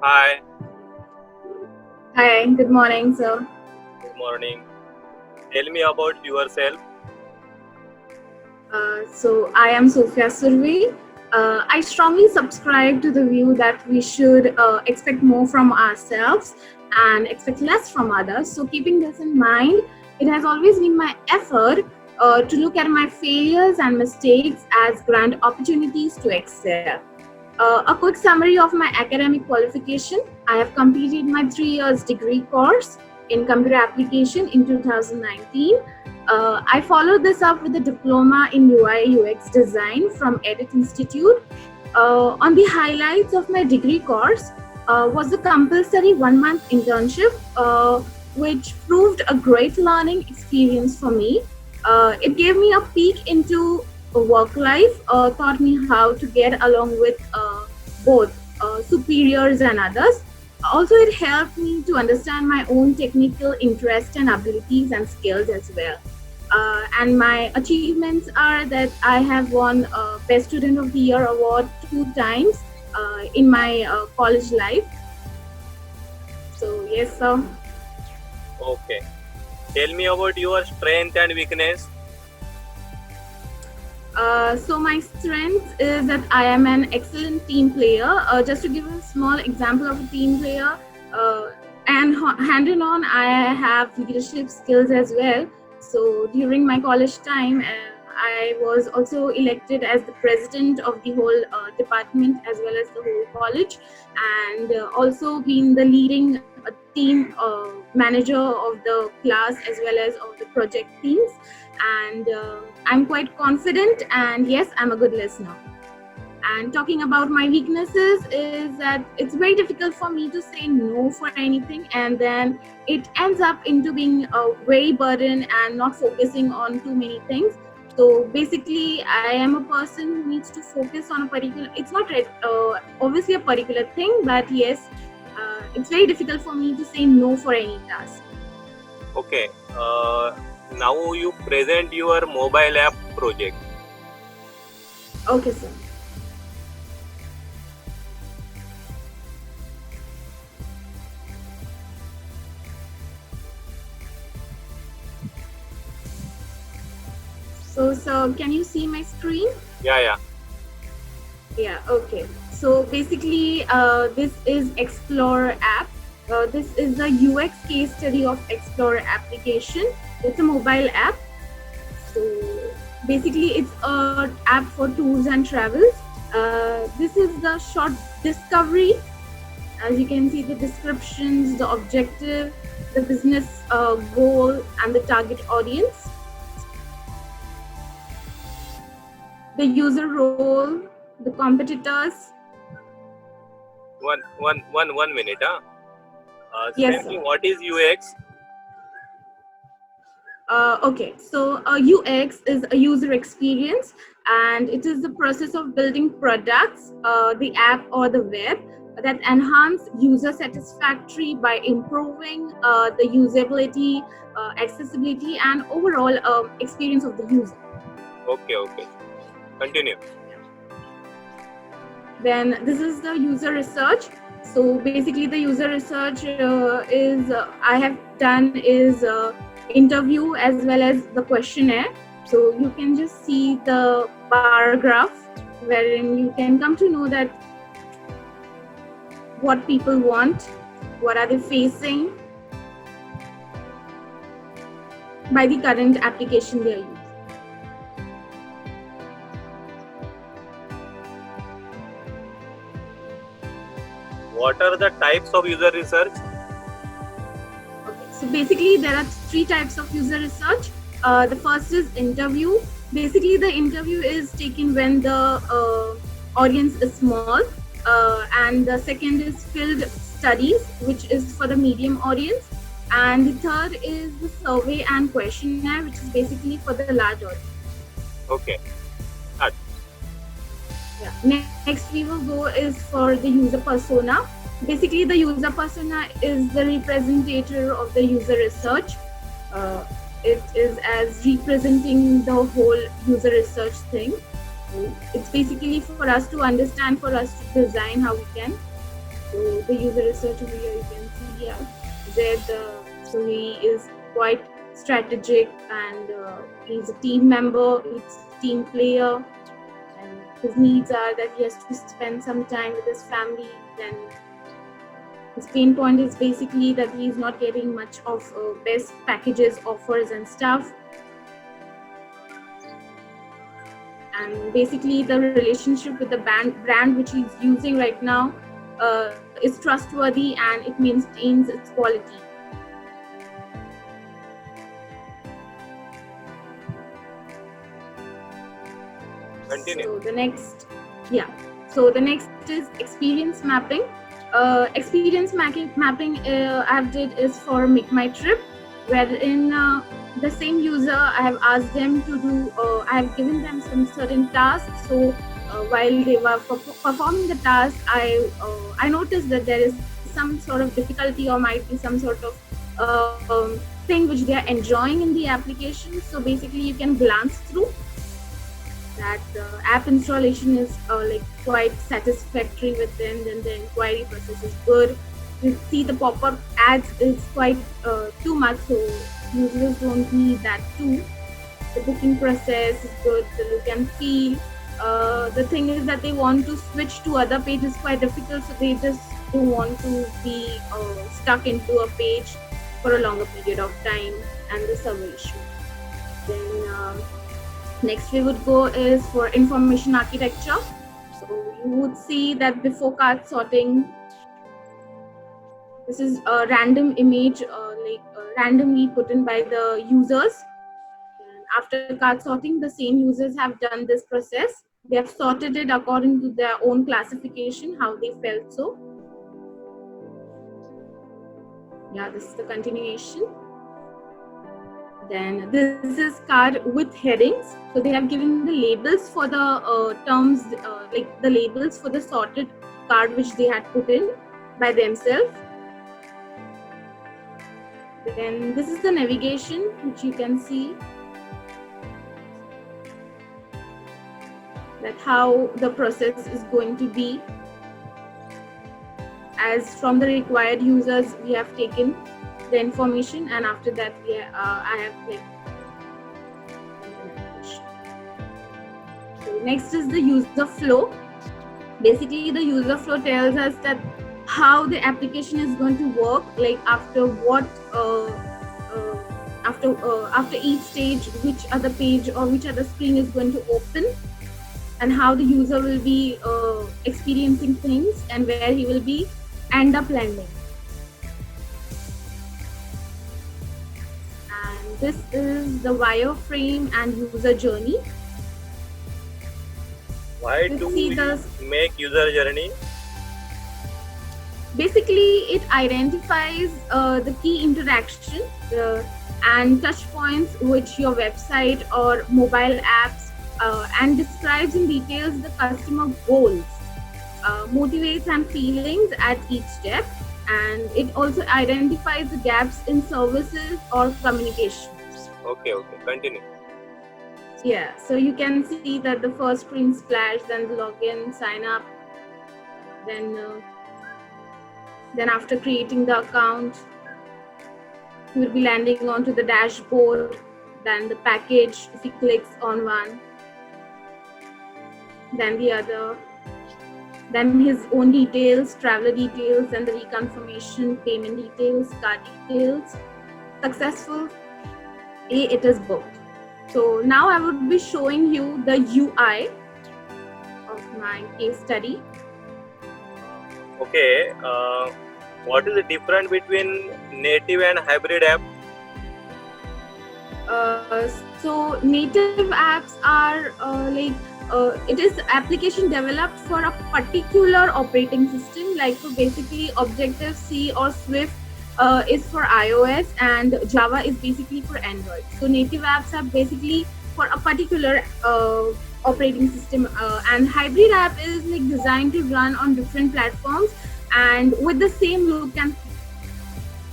Hi, Hi, good morning, sir. good morning. Tell me about yourself. So I am Sophia Survi. I strongly subscribe to the view that we should expect more from ourselves and expect less from others. So keeping this in mind, it has always been my effort to look at my failures and mistakes as grand opportunities to excel. A quick summary of my academic qualification. I have completed my 3 years degree course in computer application in 2019. I followed this up with a diploma in UI UX design from Edit Institute. On the highlights of my degree course was a compulsory 1 month internship, which proved a great learning experience for me. It gave me a peek into work life, taught me how to get along with both superiors and others. Also, it helped me to understand my own technical interest and abilities and skills as well. And my achievements are that I have won Best Student of the Year award 2 times in my college life. So yes, sir. Okay. Tell me about your strength and weakness. So my strength is that I am an excellent team player. Just to give a small example of a team player, and hand in on, I have leadership skills as well. So during my college time, I was also elected as the president of the whole department as well as the whole college, and also been the leading team manager of the class as well as of the project teams. And I'm quite confident, and yes, I'm a good listener. And talking about my weaknesses is that it's very difficult for me to say no for anything, and then it ends up into being a very burden and not focusing on too many things. So basically, I am a person who needs to focus on a particular. It's not obviously a particular thing, but yes, it's very difficult for me to say no for any task. Okay. Now you present your mobile app project. Okay, sir. So, can you see my screen? Yeah. Yeah, okay. So basically, this is Explorer app. This is the UX case study of Explorer application. It's a mobile app. So basically, it's an app for tours and travels. This is the short discovery. As you can see, the descriptions, the objective, the business goal, and the target audience, the user role, the competitors. One minute. Yes, Tell me sir. what is UX? Okay, so UX is a user experience, and it is the process of building products, the app or the web, that enhance user satisfaction by improving the usability, accessibility, and overall experience of the user. Okay. Continue. Then this is the user research. So basically, the user research is I have done is interview as well as the questionnaire. So you can just see the bar graph wherein you can come to know that what people want, what are they facing by the current application they are using. What are the types of user research? Okay, so basically there are 3 types of user research. The first is interview. Basically, the interview is taken when the audience is small, and the second is field studies, which is for the medium audience, and the third is the survey and questionnaire, which is basically for the large audience. Okay. Start. Yeah. Next, we will go is for the user persona. Basically, the user persona is the representative of the user research. Uh, it is as representing the whole user research thing. It's basically for us to understand, for us to design how we can. So the user research over here, you can see, yeah, Zed. So he is quite strategic, and he's a team member, he's a team player, and his needs are that he has to spend some time with his family. Then his pain point is basically that he's not getting much of best packages, offers, and stuff. And basically, the relationship with the brand which he's using right now is trustworthy, and it maintains its quality. Continue. So the next is experience mapping. Experience mapping I did is for Make My Trip, wherein the same user, I have asked them to do, I have given them some certain tasks. So while they were performing the task, I noticed that there is some sort of difficulty, or might be some sort of thing which they are enjoying in the application. So basically, you can glance through that. The app installation is like quite satisfactory within, then the inquiry process is good. You see the pop-up ads is quite too much, so users don't need that too. The booking process is good, the look and feel. The thing is that they want to switch to other pages quite difficult, so they just don't want to be stuck into a page for a longer period of time, and the server issue. Then next we would go is for information architecture. So you would see that before cart sorting, this is a random image, randomly put in by the users. And after cart sorting, the same users have done this process. They have sorted it according to their own classification, how they felt so. Yeah, this is the continuation. Then this is card with headings. So they have given the labels for the terms, like the labels for the sorted card which they had put in by themselves. Then this is the navigation, which you can see that how the process is going to be. As from the required users, we have taken the information, and after that I have clicked. So next is the user flow. Basically, the user flow tells us that how the application is going to work, like after what after each stage, which other page or which other screen is going to open, and how the user will be experiencing things, and where he will be end up landing. And this is the wireframe and user journey. Why do we make user journey? Basically, it identifies the key interaction and touch points which your website or mobile apps and describes in details the customer goals, motivates and feelings at each step, and it also identifies the gaps in services or communications. Okay, continue. Yeah, so you can see that the first screen splash, then the login, sign up, then after creating the account, you will be landing onto the dashboard, then the package, if he clicks on one, then the other, then his own details, traveler details, and the reconfirmation, payment details, card details. Successful, it is booked. So now I would be showing you the UI of my case study. Okay, what is the difference between native and hybrid app? So native apps are it is application developed for a particular operating system. Like, so basically Objective-C or Swift is for iOS, and Java is basically for Android. So native apps are basically for a particular operating system, and hybrid app is like designed to run on different platforms and with the same look and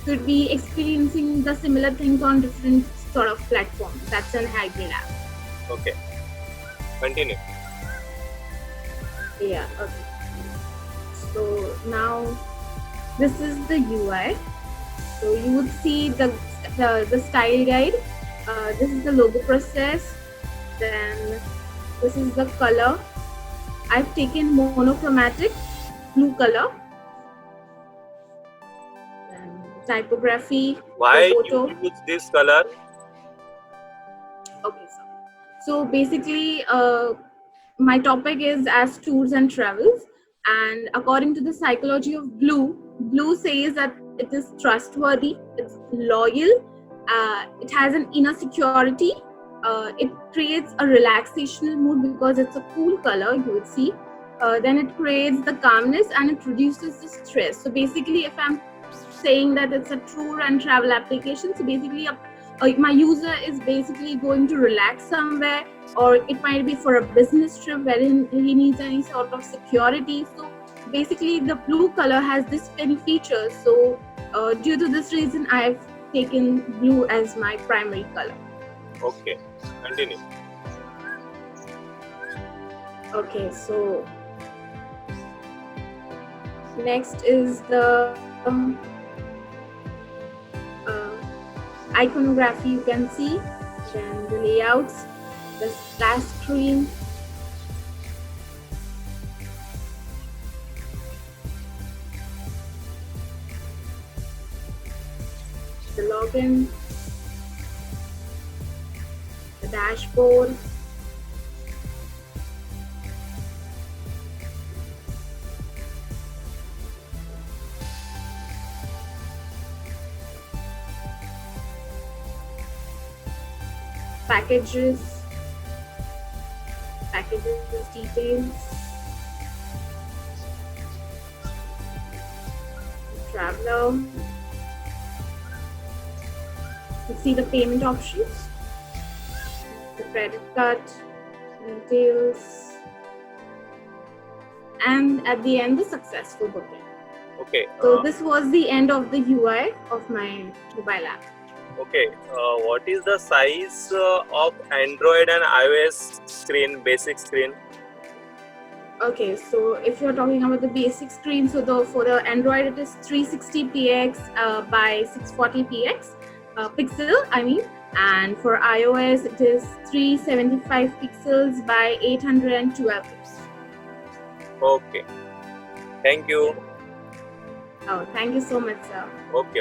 could be experiencing the similar things on different sort of platforms. That's an hybrid app. Okay, continue. Yeah, okay. So now This is the UI. So you would see the style guide. This is the logo process. Then this is the color. I've taken monochromatic blue color. Then typography. Why the you photo. use this color? Okay, so basically, my topic is as tours and travels, and according to the psychology of blue says that it is trustworthy, it's loyal, it has an inner security, it creates a relaxational mood because it's a cool color, you would see. Then it creates the calmness and it reduces the stress. So basically, if I'm saying that it's a tour and travel application, so basically my user is basically going to relax somewhere, or it might be for a business trip wherein he needs any sort of security. So basically the blue color has this many features. So due to this reason, I've taken blue as my primary color. Okay, continue. Okay, so next is the iconography, you can see, then the layouts, the splash screen, the login, the dashboard, packages details, traveler. You see the payment options, the credit card details, and at the end the successful booking. Okay. So this was the end of the UI of my mobile app. Okay. What is the size of Android and iOS screen, basic screen? Okay, so if you're talking about the basic screen, so for the Android it is 360px by 640px pixel, I mean, and for iOS it is 375 pixels by 812 pixels. Okay. Thank you. Oh, thank you so much, sir. Okay.